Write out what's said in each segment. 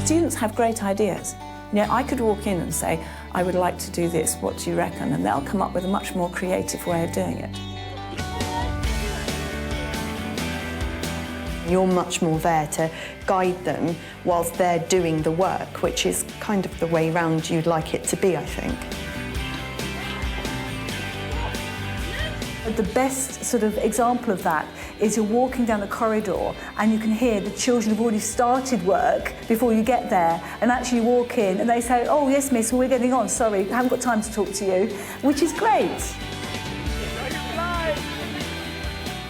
Students have great ideas. You know, I could walk in and say, I would like to do this, what do you reckon? And they'll come up with a much more creative way of doing it. You're much more there to guide them whilst they're doing the work, which is kind of the way round you'd like it to be, I think. The best sort of example of that is you're walking down the corridor and you can hear the children have already started work before you get there, and actually walk in and they say, oh yes miss, well, we're getting on, sorry, I haven't got time to talk to you, which is great.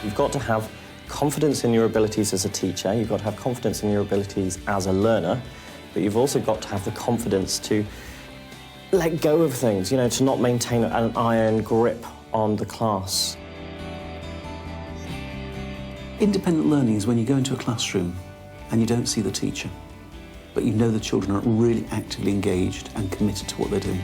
You've got to have confidence in your abilities as a teacher, you've got to have confidence in your abilities as a learner, but you've also got to have the confidence to let go of things, you know, to not maintain an iron grip on the class. Independent learning is when you go into a classroom and you don't see the teacher, but you know the children are really actively engaged and committed to what they're doing.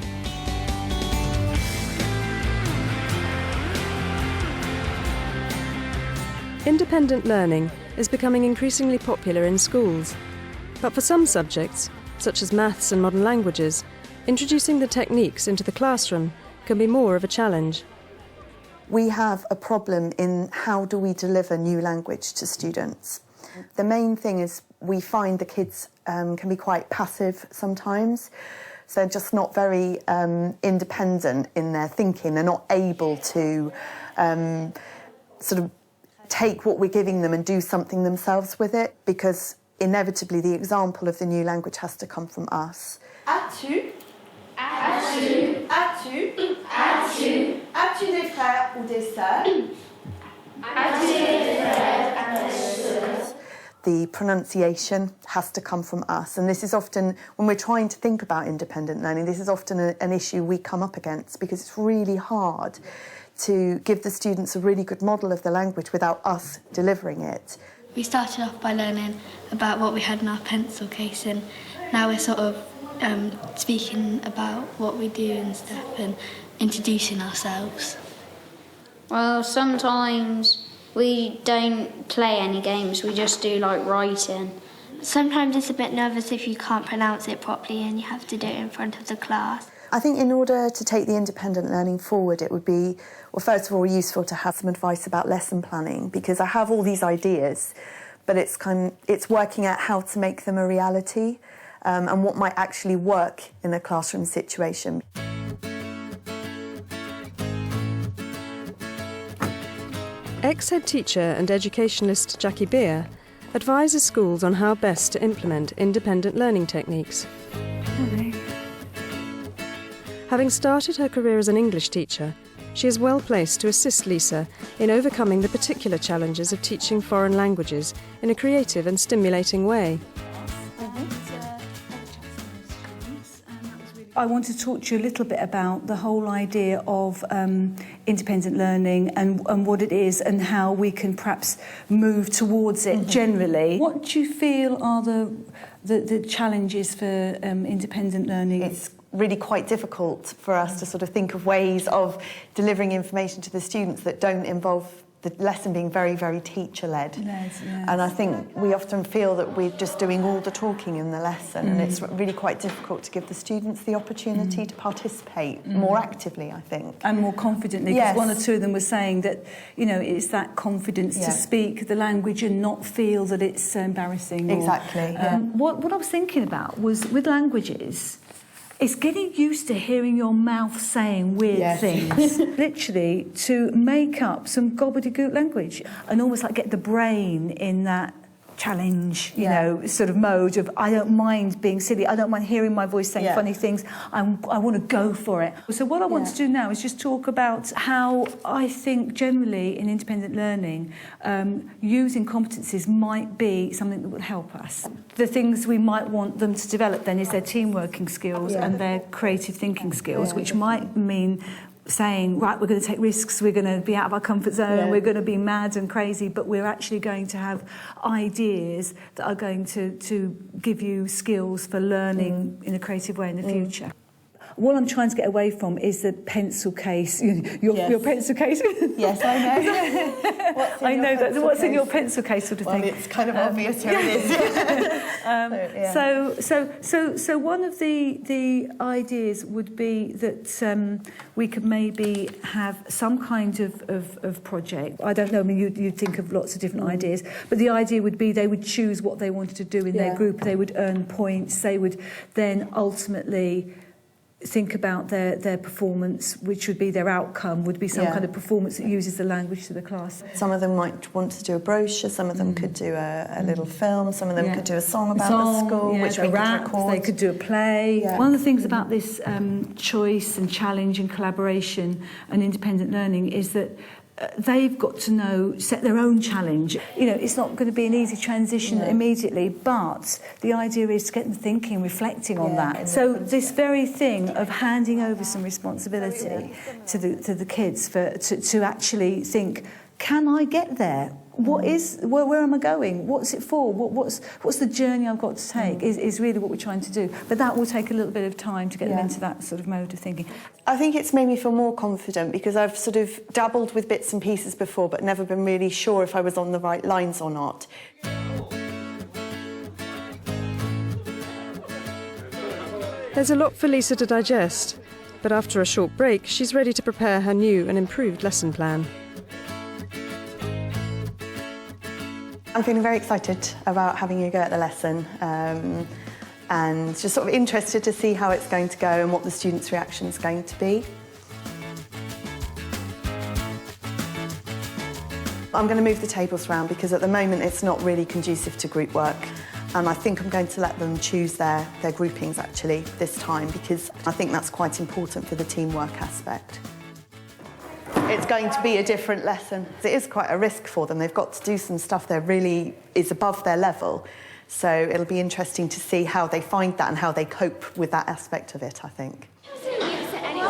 Independent learning is becoming increasingly popular in schools, but for some subjects, such as maths and modern languages, introducing the techniques into the classroom can be more of a challenge. We have a problem in how do we deliver new language to students. The main thing is we find the kids can be quite passive sometimes, so they're just not very independent in their thinking. They're not able to sort of take what we're giving them and do something themselves with it, because inevitably the example of the new language has to come from us. As-tu? As-tu? As-tu? As-tu? As-tu des frères ou des sœurs? As-tu des frères ou des sœurs? The pronunciation has to come from us, and this is often, when we're trying to think about independent learning, this is often an issue we come up against, because it's really hard to give the students a really good model of the language without us delivering it. We started off by learning about what we had in our pencil case, and now we're sort of speaking about what we do and stuff and introducing ourselves. Well, sometimes we don't play any games, we just do like writing. Sometimes it's a bit nervous if you can't pronounce it properly and you have to do it in front of the class. I think in order to take the independent learning forward, it would be, well, first of all, useful to have some advice about lesson planning, because I have all these ideas, but it's working out how to make them a reality and what might actually work in a classroom situation. Ex-head teacher and educationalist Jackie Beer advises schools on how best to implement independent learning techniques. Having started her career as an English teacher, she is well placed to assist Lisa in overcoming the particular challenges of teaching foreign languages in a creative and stimulating way. I want to talk to you a little bit about the whole idea of independent learning and what it is and how we can perhaps move towards it generally. What do you feel are the challenges for independent learning? It's really quite difficult for us to sort of think of ways of delivering information to the students that don't involve the lesson being very, very teacher-led. Yes. And I think we often feel that we're just doing all the talking in the lesson, and it's really quite difficult to give the students the opportunity to participate more actively, I think. And more confidently, because one or two of them were saying that, you know, it's that confidence to speak the language and not feel that it's embarrassing. Exactly. What I was thinking about was, with languages, it's getting used to hearing your mouth saying weird things. Literally, to make up some gobbledygook language and almost like get the brain in that challenge, you know, sort of mode of, I don't mind being silly, I don't mind hearing my voice saying funny things, I want to go for it. So what I want to do now is just talk about how I think generally in independent learning, using competencies might be something that would help us. The things we might want them to develop then is their team working skills and their creative thinking skills, which might mean saying, right, we're going to take risks, we're going to be out of our comfort zone, we're going to be mad and crazy, but we're actually going to have ideas that are going to give you skills for learning in a creative way in the future. What I'm trying to get away from is the pencil case. Your pencil case. Yes, I know. I know that. What's in your pencil case sort of thing. Well, it's kind of obvious here it is. So one of the ideas would be that we could maybe have some kind of project. I don't know. I mean, you'd think of lots of different ideas, but the idea would be they would choose what they wanted to do in their group. They would earn points. They would then ultimately think about their performance, which would be their outcome, would be some kind of performance that uses the language to the class. Some of them might want to do a brochure, some of them could do a little film, some of them could do a song about the school, which we could record. They could do a play. Yeah. One of the things about this choice and challenge and collaboration and independent learning is that they've got to set their own challenge. It's not going to be an easy transition immediately, but the idea is to get them thinking, reflecting on that. So this very thing of handing over some responsibility to the kids to actually think, can I get there? Where am I going? What's it for? What's the journey I've got to take is really what we're trying to do. But that will take a little bit of time to get them into that sort of mode of thinking. I think it's made me feel more confident because I've sort of dabbled with bits and pieces before but never been really sure if I was on the right lines or not. There's a lot for Lisa to digest, but after a short break, she's ready to prepare her new and improved lesson plan. I'm feeling very excited about having a go at the lesson and just sort of interested to see how it's going to go and what the students' reaction is going to be. I'm going to move the tables around because at the moment it's not really conducive to group work, and I think I'm going to let them choose their groupings actually this time because I think that's quite important for the teamwork aspect. It's going to be a different lesson. It is quite a risk for them. They've got to do some stuff that really is above their level. So it'll be interesting to see how they find that and how they cope with that aspect of it, I think. We can sit anywhere.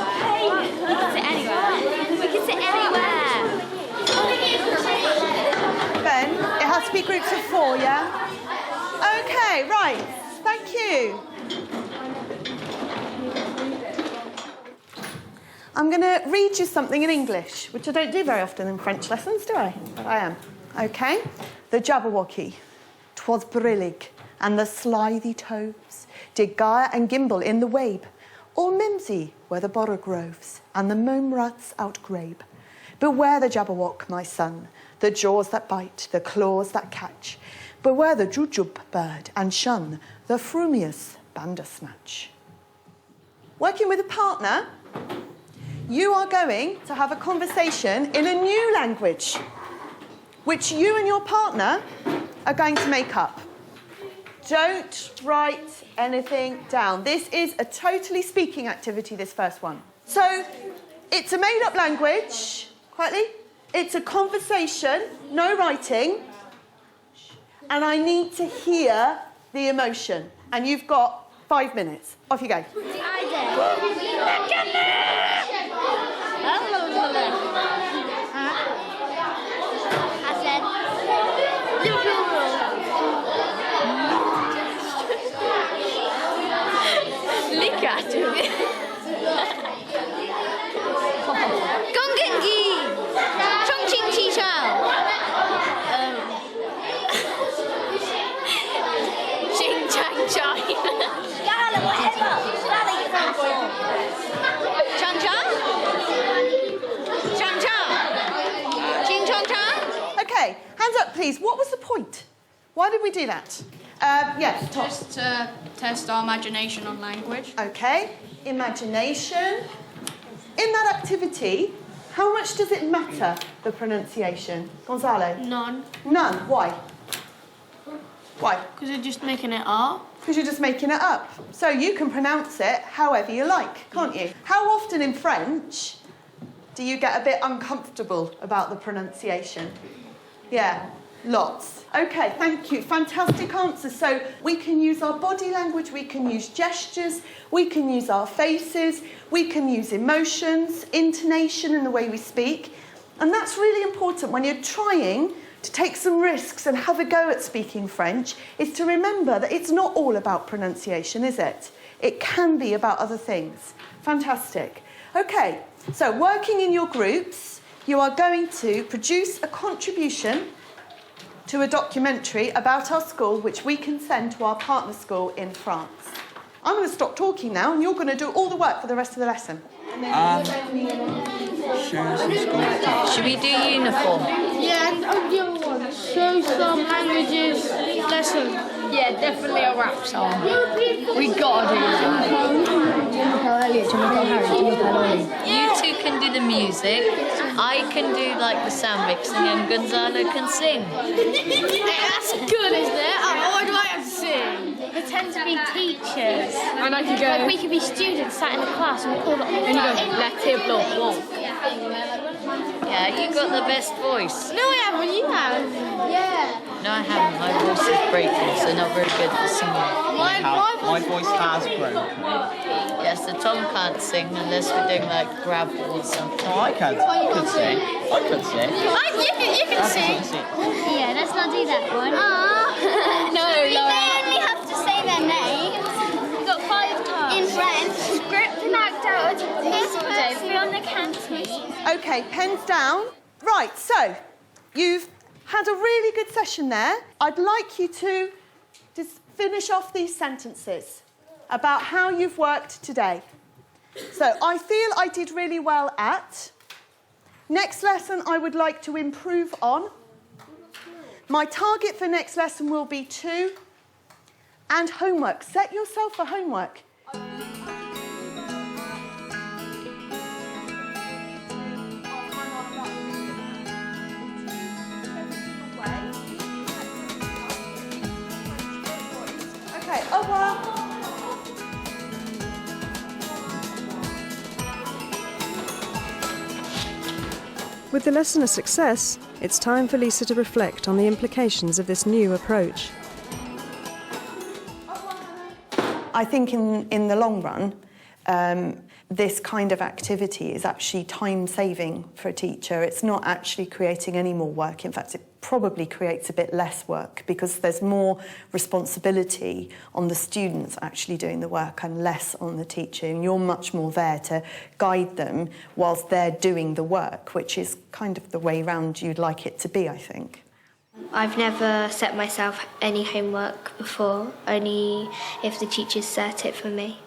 We can sit anywhere. We can sit anywhere. Ben, it has to be groups of 4, yeah? OK, right. Thank you. I'm going to read you something in English, which I don't do very often in French lessons, do I? But I am. OK? The Jabberwocky. 'Twas brillig, and the slithy toves did gyre and gimble in the wabe. All mimsy were the borogroves, and the mome rats outgrabe. Beware the Jabberwock, my son, the jaws that bite, the claws that catch. Beware the jujube bird, and shun the frumious bandersnatch. Working with a partner, you are going to have a conversation in a new language, which you and your partner are going to make up. Don't write anything down. This is a totally speaking activity, this first one. So, it's a made-up language, quietly. It's a conversation, no writing. And I need to hear the emotion. And you've got 5 minutes. Off you go. Okay, hands up, please. What was the point? Why did we do that? Yes, Tom. Just to test our imagination on language. Okay, imagination. In that activity, how much does it matter, the pronunciation? Gonzalo? None. None. Why? Why? Because you're just making it up. Because you're just making it up. So you can pronounce it however you like, can't you? How often in French do you get a bit uncomfortable about the pronunciation? Yeah, lots. OK, thank you. Fantastic answer. So we can use our body language, we can use gestures, we can use our faces, we can use emotions, intonation in the way we speak. And that's really important when you're trying to take some risks and have a go at speaking French is to remember that it's not all about pronunciation, is it? It can be about other things. Fantastic. Okay, so working in your groups, you are going to produce a contribution to a documentary about our school, which we can send to our partner school in France. I'm going to stop talking now, and you're going to do all the work for the rest of the lesson. Should we do uniform? Yeah, and the other one. Show some languages lesson. Yeah, definitely a rap song. We gotta do that. You two can do the music. I can do like the sound mixing, and Gonzalo can sing. Hey, that's good, isn't it? Why do I have to sing? Pretend to be teachers. And I can go. Like we could be students sat in the class and call it on the And you go, phone. Let it blow. Yeah, you got the best voice. No, I haven't. You have. Yeah. No, I haven't. My voice is breaking, so not very good for singing. My voice has broken. Yes, the Tom can't sing unless we're doing like gravel or something. No, I could sing. I could sing. You can sing. Yeah, let's not do that one. No, They only have to say their name. We've got 5 cards. In French. Script and act out. This person on the canteen. Okay, pens down. Right, so you've had a really good session there. I'd like you to just finish off these sentences about how you've worked today. So I feel I did really well at. Next lesson I would like to improve on. My target for next lesson will be 2. And homework. Set yourself for homework. Okay, au revoir. With the lesson a success, it's time for Lisa to reflect on the implications of this new approach. I think in the long run, this kind of activity is actually time-saving for a teacher. It's not actually creating any more work. In fact, it probably creates a bit less work because there's more responsibility on the students actually doing the work and less on the teacher. And you're much more there to guide them whilst they're doing the work, which is kind of the way round you'd like it to be, I think. I've never set myself any homework before, only if the teachers set it for me.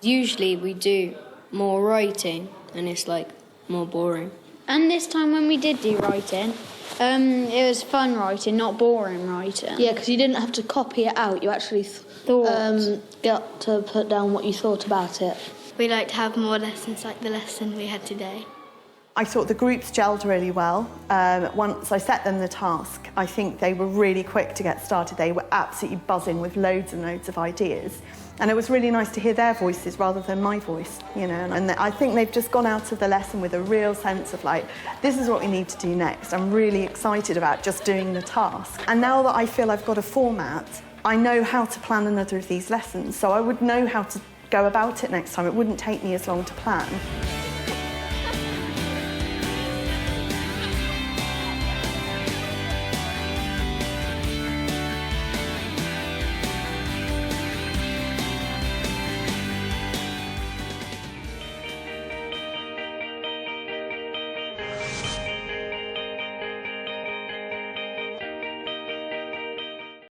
Usually we do more writing and it's like more boring. And this time when we did do writing, it was fun writing, not boring writing. Yeah, because you didn't have to copy it out, you actually got to put down what you thought about it. We like to have more lessons like the lesson we had today. I thought the groups gelled really well. Once I set them the task, I think they were really quick to get started. They were absolutely buzzing with loads and loads of ideas. And it was really nice to hear their voices rather than my voice, you know. And I think they've just gone out of the lesson with a real sense of like, this is what we need to do next. I'm really excited about just doing the task. And now that I feel I've got a format, I know how to plan another of these lessons. So I would know how to go about it next time. It wouldn't take me as long to plan.